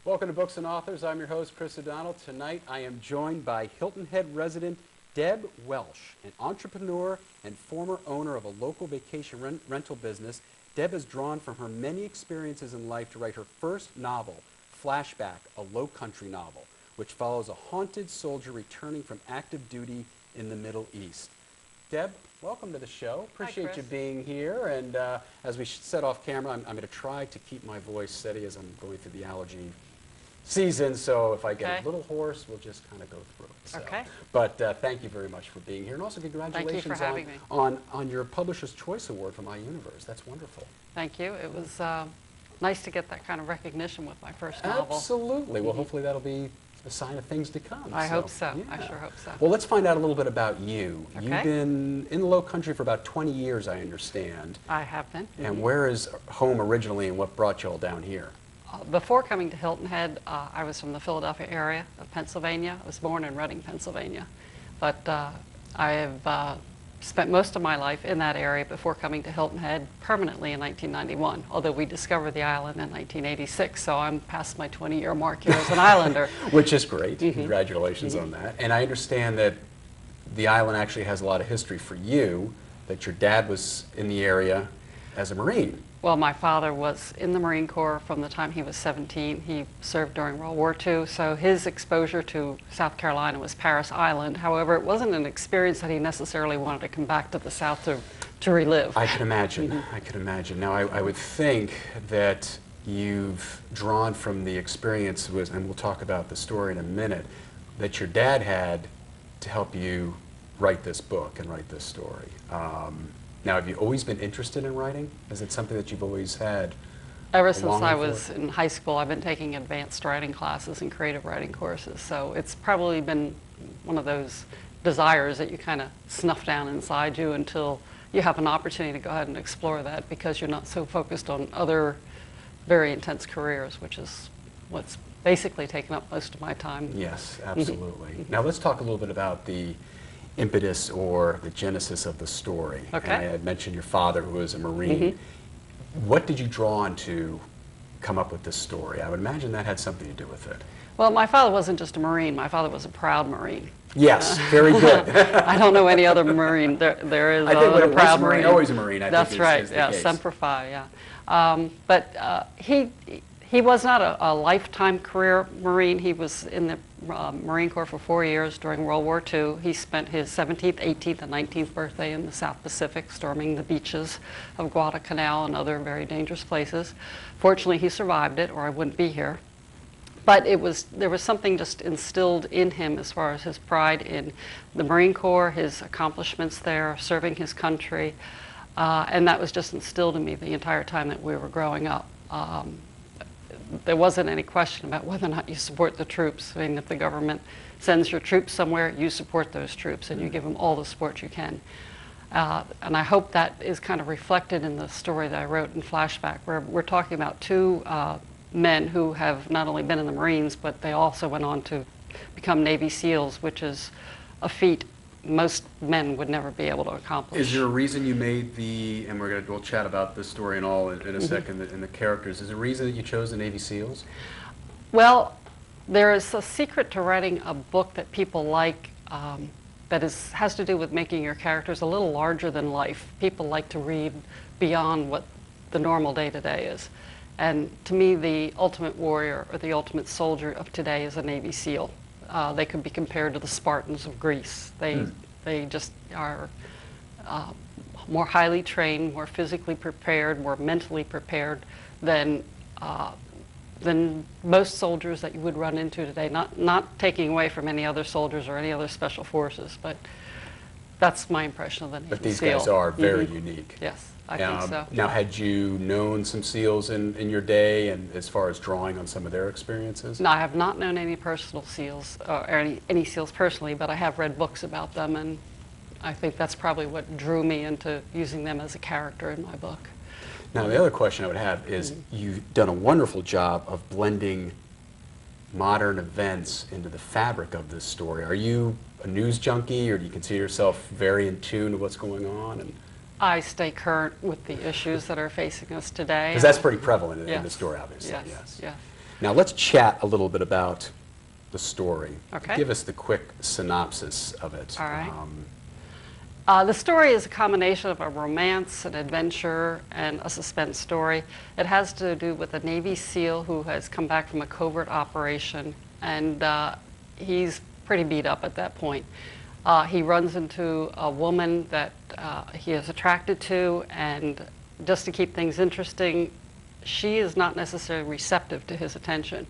Welcome to Books and Authors. I'm your host, Chris O'Donnell. Tonight I am joined by Hilton Head resident Deb Welch, an entrepreneur and former owner of a local vacation rental business. Deb has drawn from her many experiences in life to write her first novel, Flashback, a low country novel, which follows a haunted soldier returning from active duty in the Middle East. Deb, welcome to the show. Appreciate you being here. And as we said off camera, I'm going to try to keep my voice steady as I'm going through the allergy season, so if I get a little hoarse, we'll just kind of go through it. So. Okay. But thank you very much for being here, and also congratulations on your Publisher's Choice Award from iUniverse. That's wonderful. Thank you. It was nice to get that kind of recognition with my first novel. Absolutely. Well, hopefully that'll be a sign of things to come. I hope so. Yeah. I sure hope so. Well, let's find out a little bit about you. Okay. You've been in the Low Country for about 20 years, I understand. I have been. And where is home originally, and what brought you all down here? Before coming to Hilton Head, I was from the Philadelphia area of Pennsylvania. I was born in Reading, Pennsylvania. But I have spent most of my life in that area before coming to Hilton Head permanently in 1991, although we discovered the island in 1986, so I'm past my 20-year mark here as an islander. Which is great. Congratulations on that. And I understand that the island actually has a lot of history for you, that your dad was in the area as a Marine. Well, my father was in the Marine Corps from the time he was 17. He served during World War II, so his exposure to South Carolina was Parris Island. However, it wasn't an experience that he necessarily wanted to come back to the South to relive. I can imagine. I can imagine. Now, I would think that you've drawn from the experience, and we'll talk about the story in a minute, that your dad had to help you write this book and write this story. Now, have you always been interested in writing? Is it something that you've always had? Ever since I was in high school, I've been taking advanced writing classes and creative writing courses. So it's probably been one of those desires that you kind of snuff down inside you until you have an opportunity to go ahead and explore that, because you're not so focused on other very intense careers, which is what's basically taken up most of my time. Yes, absolutely. Now let's talk a little bit about the impetus or the genesis of the story. Okay. And I had mentioned your father, who was a Marine. What did you draw on to come up with this story? I would imagine that had something to do with it. Well, my father wasn't just a Marine. My father was a proud Marine. Yes, very good. I don't know any other Marine. There is I think when a proud Marine, always a Marine. That's right. Is yeah, case. Semper Fi. Yeah. But he was not a lifetime career Marine. He was in the Marine Corps for 4 years during World War II. He spent his 17th, 18th, and 19th birthday in the South Pacific, storming the beaches of Guadalcanal and other very dangerous places. Fortunately, he survived it, or I wouldn't be here. But there was something just instilled in him as far as his pride in the Marine Corps, his accomplishments there, serving his country, and that was just instilled in me the entire time that we were growing up. There wasn't any question about whether or not you support the troops. I mean, if the government sends your troops somewhere, you support those troops and you give them all the support you can. And I hope that is kind of reflected in the story that I wrote in Flashback, where we're talking about two men who have not only been in the Marines, but they also went on to become Navy SEALs, which is a feat most men would never be able to accomplish. Is there a reason you made the, and we'll chat about this story and all in a second, and the characters, is there a reason that you chose the Navy SEALs? Well, there is a secret to writing a book that people like that has to do with making your characters a little larger than life. People like to read beyond what the normal day-to-day is. And to me, the ultimate warrior or the ultimate soldier of today is a Navy SEAL. They could be compared to the Spartans of Greece. They just are more highly trained, more physically prepared, more mentally prepared than most soldiers that you would run into today. Not taking away from any other soldiers or any other special forces, but that's my impression of the Navy SEAL. But these guys are very unique. Yes, I think so. Now, had you known some SEALs in your day, and as far as drawing on some of their experiences? No, I have not known any personal SEALs, or any SEALs personally, but I have read books about them, and I think that's probably what drew me into using them as a character in my book. Now, the other question I would have is, you've done a wonderful job of blending modern events into the fabric of this story. Are you a news junkie, or do you consider yourself very in tune to what's going on? And I stay current with the issues that are facing us today. Because that's pretty prevalent in the story, obviously. Yes. Now let's chat a little bit about the story. Okay. Give us the quick synopsis of it. All right. The story is a combination of a romance, an adventure, and a suspense story. It has to do with a Navy SEAL who has come back from a covert operation, and he's pretty beat up at that point. He runs into a woman that he is attracted to, and just to keep things interesting, she is not necessarily receptive to his attention.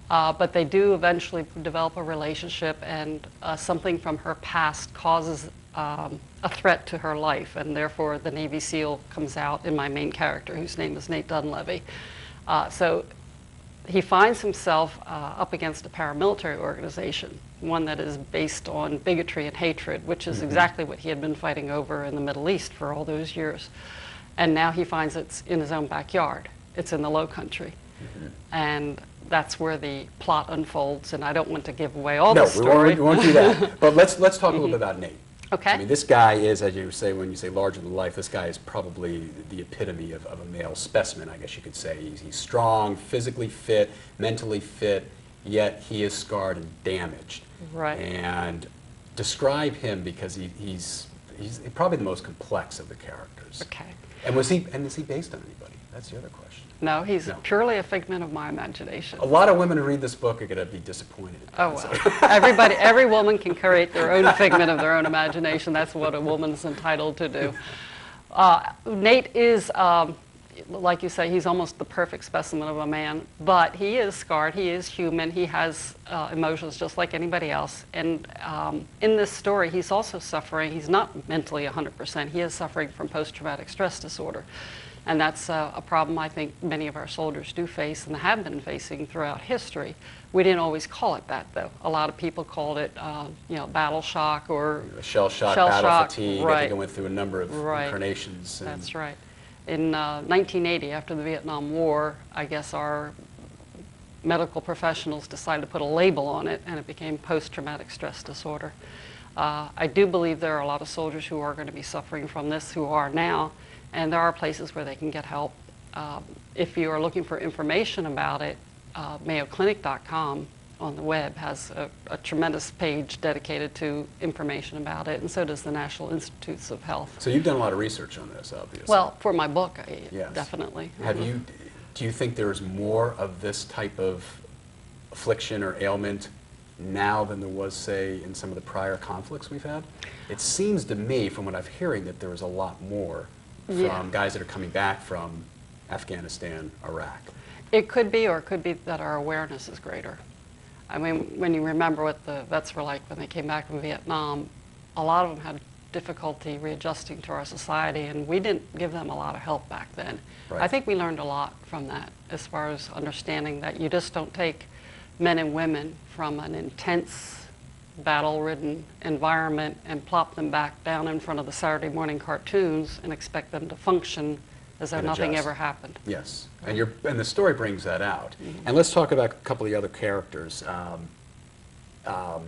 But they do eventually develop a relationship, and something from her past causes a threat to her life, and therefore the Navy SEAL comes out in my main character, whose name is Nate Dunleavy. So he finds himself up against a paramilitary organization, one that is based on bigotry and hatred, which is exactly what he had been fighting over in the Middle East for all those years. And now he finds it's in his own backyard. It's in the Low Country. And that's where the plot unfolds, and I don't want to give away all the story. No, we won't do that. But let's talk a little bit about Nate. Okay. I mean, this guy is, as you say, when you say larger than life, this guy is probably the epitome of a male specimen, I guess you could say. He's strong, physically fit, mentally fit, yet he is scarred and damaged. Right. And describe him, because he's probably the most complex of the characters. Okay. And is he based on anybody? That's the other question. No, he's purely a figment of my imagination. A lot of women who read this book are going to be disappointed. Oh, well. Every woman can create their own figment of their own imagination. That's what a woman's entitled to do. Nate is, like you say, he's almost the perfect specimen of a man, but he is scarred, he is human, he has emotions just like anybody else. And in this story, he's also suffering, he's not mentally 100%, he is suffering from post-traumatic stress disorder. And that's a problem I think many of our soldiers do face and have been facing throughout history. We didn't always call it that, though. A lot of people called it, battle shock or shell shock, battle fatigue. Right. I think it went through a number of incarnations. That's right. In 1980, after the Vietnam War, I guess our medical professionals decided to put a label on it, and it became post-traumatic stress disorder. I do believe there are a lot of soldiers who are going to be suffering from this, who are now. And there are places where they can get help. If you are looking for information about it, MayoClinic.com on the web has a tremendous page dedicated to information about it, and so does the National Institutes of Health. So you've done a lot of research on this, obviously. Well, for my book, yes. Definitely. Do you think there's more of this type of affliction or ailment now than there was, say, in some of the prior conflicts we've had? It seems to me, from what I'm hearing, that there was a lot more from guys that are coming back from Afghanistan, Iraq. It could be, or it could be that our awareness is greater. I mean, when you remember what the vets were like when they came back from Vietnam, a lot of them had difficulty readjusting to our society, and we didn't give them a lot of help back then. Right. I think we learned a lot from that, as far as understanding that you just don't take men and women from an intense, battle-ridden environment and plop them back down in front of the Saturday morning cartoons and expect them to function as though nothing ever happened. Yes, and the story brings that out. And let's talk about a couple of the other characters.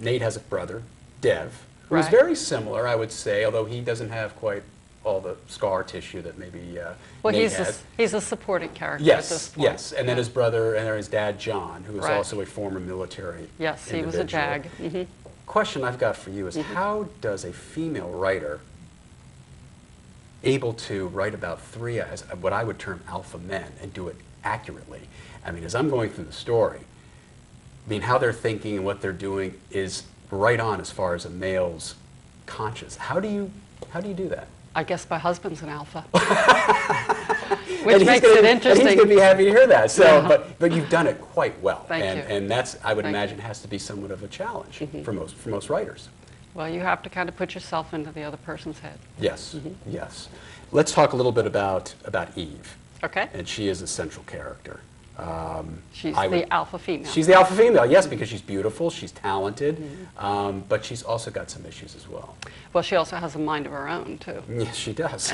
Nate has a brother, Dev, who's very similar, I would say, although he doesn't have quite all the scar tissue that maybe Nate has. He's a supporting character at this point. Yes, and then his brother, and then his dad, John, who is also a former military Yes, he was a JAG. Question I've got for you is, how does a female writer able to write about three, as what I would term alpha men, and do it accurately? I mean, as I'm going through the story, I mean, how they're thinking and what they're doing is right on as far as a male's conscience. How do you do that? I guess my husband's an alpha. Which makes it interesting. And he's going to be happy to hear that. So, but you've done it quite well. Thank you. And that's, I would imagine, has to be somewhat of a challenge for most writers. Well, you have to kind of put yourself into the other person's head. Yes, yes. Let's talk a little bit about Eve. Okay. And she is a central character. She's the alpha female. She's the alpha female, yes, because she's beautiful, she's talented, but she's also got some issues as well. Well, she also has a mind of her own, too. Yes, she does.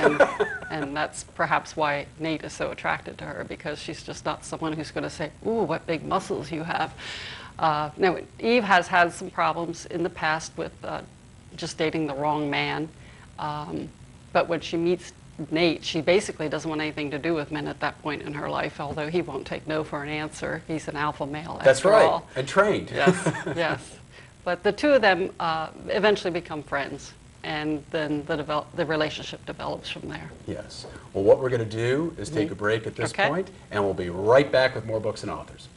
And that's perhaps why Nate is so attracted to her, because she's just not someone who's going to say, ooh, what big muscles you have. No, Eve has had some problems in the past with just dating the wrong man. But when she meets Nate, she basically doesn't want anything to do with men at that point in her life, although he won't take no for an answer. He's an alpha male after That's right, all. and trained. Yes, yes. But the two of them eventually become friends, and then the relationship develops from there. Yes. Well, what we're going to do is take a break at this Okay. point, and we'll be right back with more books and authors.